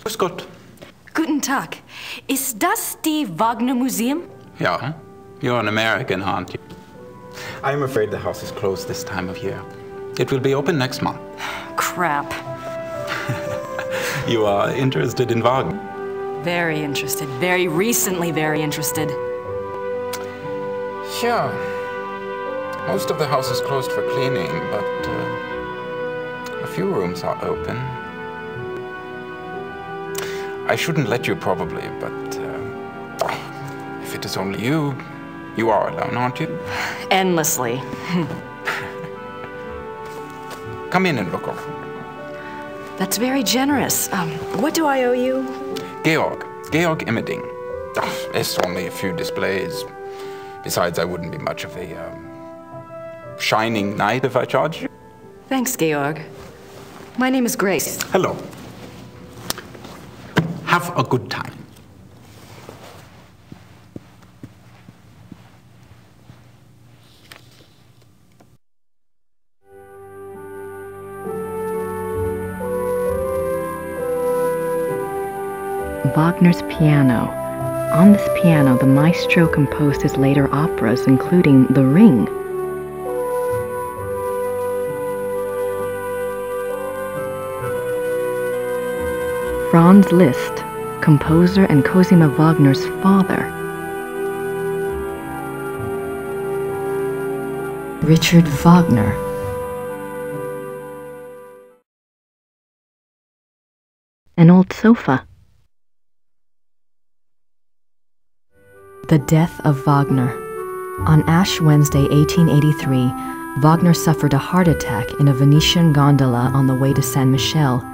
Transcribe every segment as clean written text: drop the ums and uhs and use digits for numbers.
Grüß Gott. Guten Tag. Ist das die Wagner Museum? Yeah. You're an American, aren't you? I'm afraid the house is closed this time of year. It will be open next month. Crap. You are interested in Wagner? Very interested. Very recently very interested. Yeah. Most of the house is closed for cleaning, but a few rooms are open. I shouldn't let you probably, but if it is only you, you are alone, aren't you? Endlessly. Come in and look over. That's very generous. What do I owe you? Georg Immerding. It's only a few displays. Besides, I wouldn't be much of a shining knight if I charged you. Thanks, Georg. My name is Grace. Hello. Have a good time. Wagner's piano. On this piano, the maestro composed his later operas, including The Ring. Franz Liszt, composer and Cosima Wagner's father. Richard Wagner. An old sofa. The Death of Vogner. On Ash Wednesday, 1883, Wagner suffered a heart attack in a Venetian gondola on the way to Saint Michel.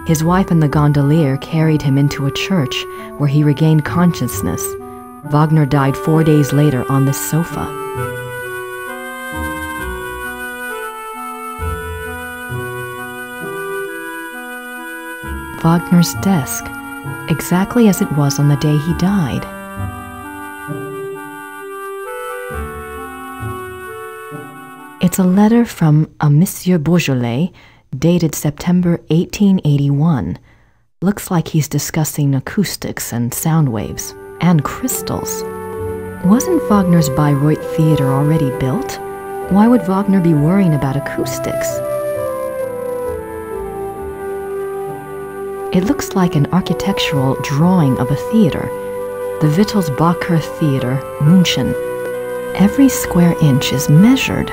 His wife and the gondolier carried him into a church where he regained consciousness. Wagner died 4 days later on this sofa. Wagner's desk, exactly as it was on the day he died. It's a letter from a Monsieur Beaujolais, dated September 1881. Looks like he's discussing acoustics and sound waves, and crystals. Wasn't Wagner's Bayreuth Theater already built? Why would Wagner be worrying about acoustics? It looks like an architectural drawing of a theater, the Wittelsbacher Theater, München. Every square inch is measured.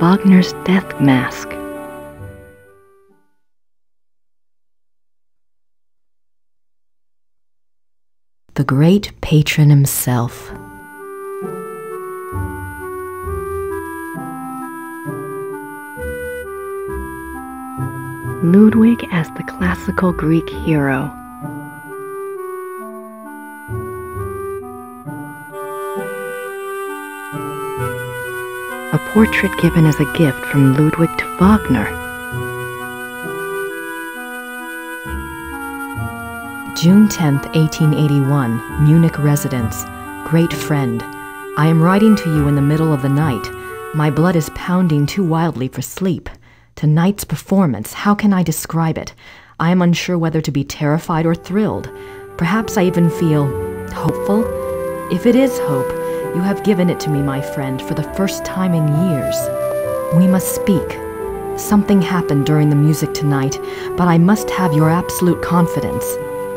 Wagner's death mask. The great patron himself. Ludwig as the classical Greek hero. A portrait given as a gift from Ludwig to Wagner. June 10th, 1881, Munich residence. Great friend. I am writing to you in the middle of the night. My blood is pounding too wildly for sleep. Tonight's performance, how can I describe it? I am unsure whether to be terrified or thrilled. Perhaps I even feel hopeful. If it is hope, you have given it to me, my friend, for the first time in years. We must speak. Something happened during the music tonight, but I must have your absolute confidence.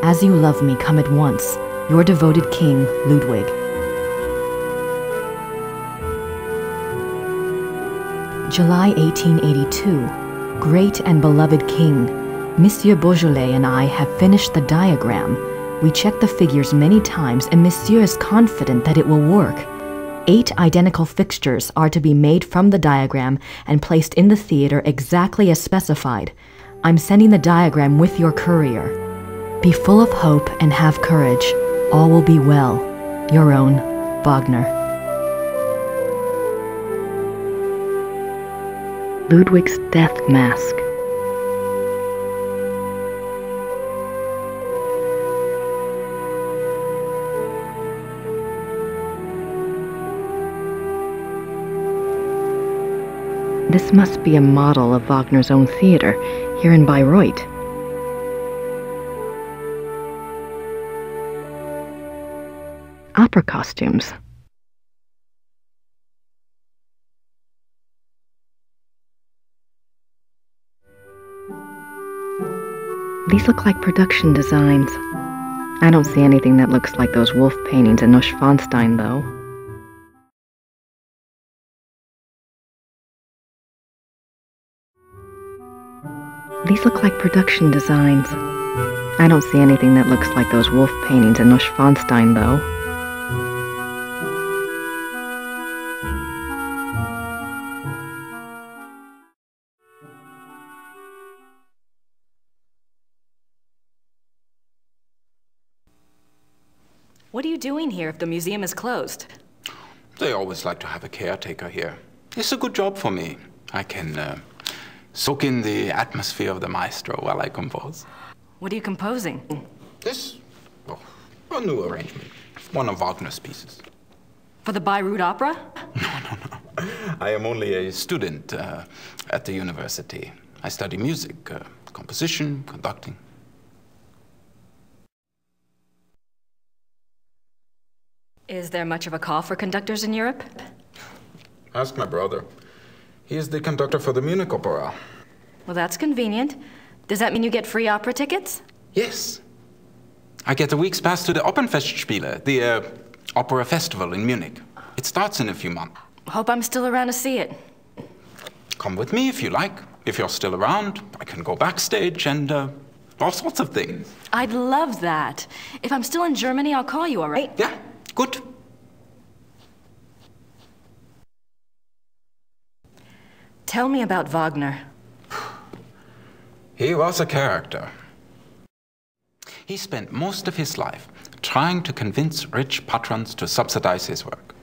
As you love me, come at once. Your devoted king, Ludwig. July 1882. Great and beloved king, Monsieur Beaujolais and I have finished the diagram. We checked the figures many times and Monsieur is confident that it will work. 8 identical fixtures are to be made from the diagram and placed in the theater exactly as specified. I'm sending the diagram with your courier. Be full of hope and have courage. All will be well. Your own, Wagner. Ludwig's death mask. This must be a model of Wagner's own theater, here in Bayreuth. Opera costumes. These look like production designs. I don't see anything that looks like those wolf paintings in Neuschwanstein, though. These look like production designs. I don't see anything that looks like those wolf paintings in Neuschwanstein, though. What are you doing here if the museum is closed? They always like to have a caretaker here. It's a good job for me. I can soak in the atmosphere of the maestro while I compose. What are you composing? This? Oh, a new arrangement. One of Wagner's pieces. For the Bayreuth Opera? No. I am only a student at the university. I study music, composition, conducting. Is there much of a call for conductors in Europe? Ask my brother. He is the conductor for the Munich Opera. Well, that's convenient. Does that mean you get free opera tickets? Yes. I get a week's pass to the Opernfestspiele, the opera festival in Munich. It starts in a few months. Hope I'm still around to see it. Come with me if you like. If you're still around, I can go backstage and all sorts of things. I'd love that. If I'm still in Germany, I'll call you, all right? Yeah, good. Tell me about Wagner. He was a character. He spent most of his life trying to convince rich patrons to subsidize his work.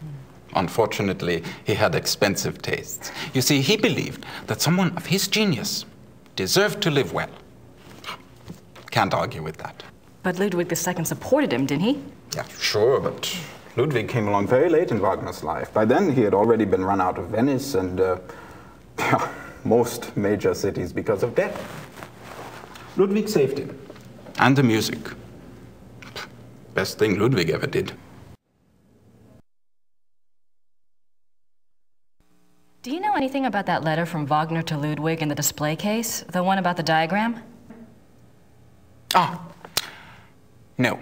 Unfortunately, he had expensive tastes. You see, he believed that someone of his genius deserved to live well. Can't argue with that. But Ludwig II supported him, didn't he? Yeah, sure, but Ludwig came along very late in Wagner's life. By then, he had already been run out of Venice and most major cities because of debt. Ludwig saved him. And the music. Best thing Ludwig ever did. Do you know anything about that letter from Wagner to Ludwig in the display case? The one about the diagram? Ah, no.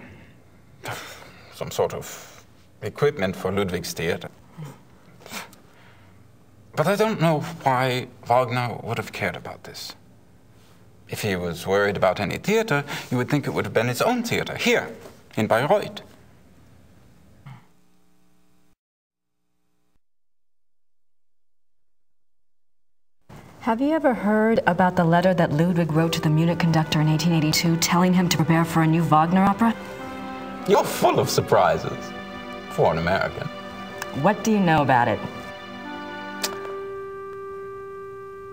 Some sort of equipment for Ludwig's theater. But I don't know why Wagner would have cared about this. If he was worried about any theater, you would think it would have been his own theater, here, in Bayreuth. Have you ever heard about the letter that Ludwig wrote to the Munich conductor in 1882 telling him to prepare for a new Wagner opera? You're full of surprises, for an American. What do you know about it?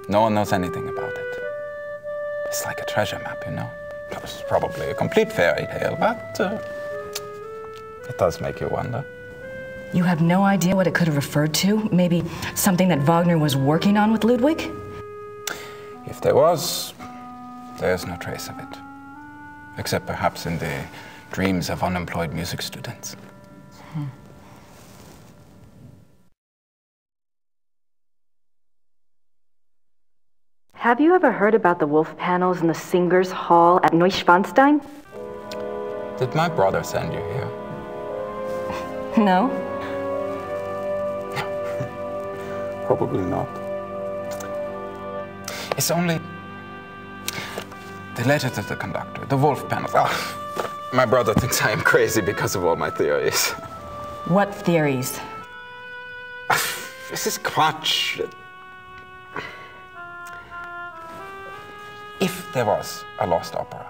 No one knows anything about it. It's like a treasure map, you know? It's probably a complete fairy tale, but it does make you wonder. You have no idea what it could have referred to? Maybe something that Wagner was working on with Ludwig? If there was, there's no trace of it. Except perhaps in the dreams of unemployed music students. Have you ever heard about the wolf panels in the Singers' Hall at Neuschwanstein? Did my brother send you here? No. Probably not. It's only the letter to the conductor, the wolf panels. Oh, my brother thinks I am crazy because of all my theories. What theories? This is Quatsch. If there was a lost opera,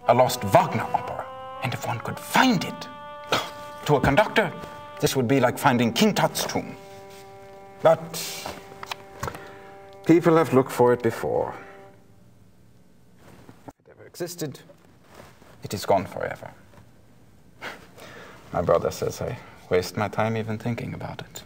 a lost Wagner opera, and if one could find it, to a conductor, this would be like finding King Tut's tomb. But people have looked for it before. If it ever existed, it is gone forever. My brother says I waste my time even thinking about it.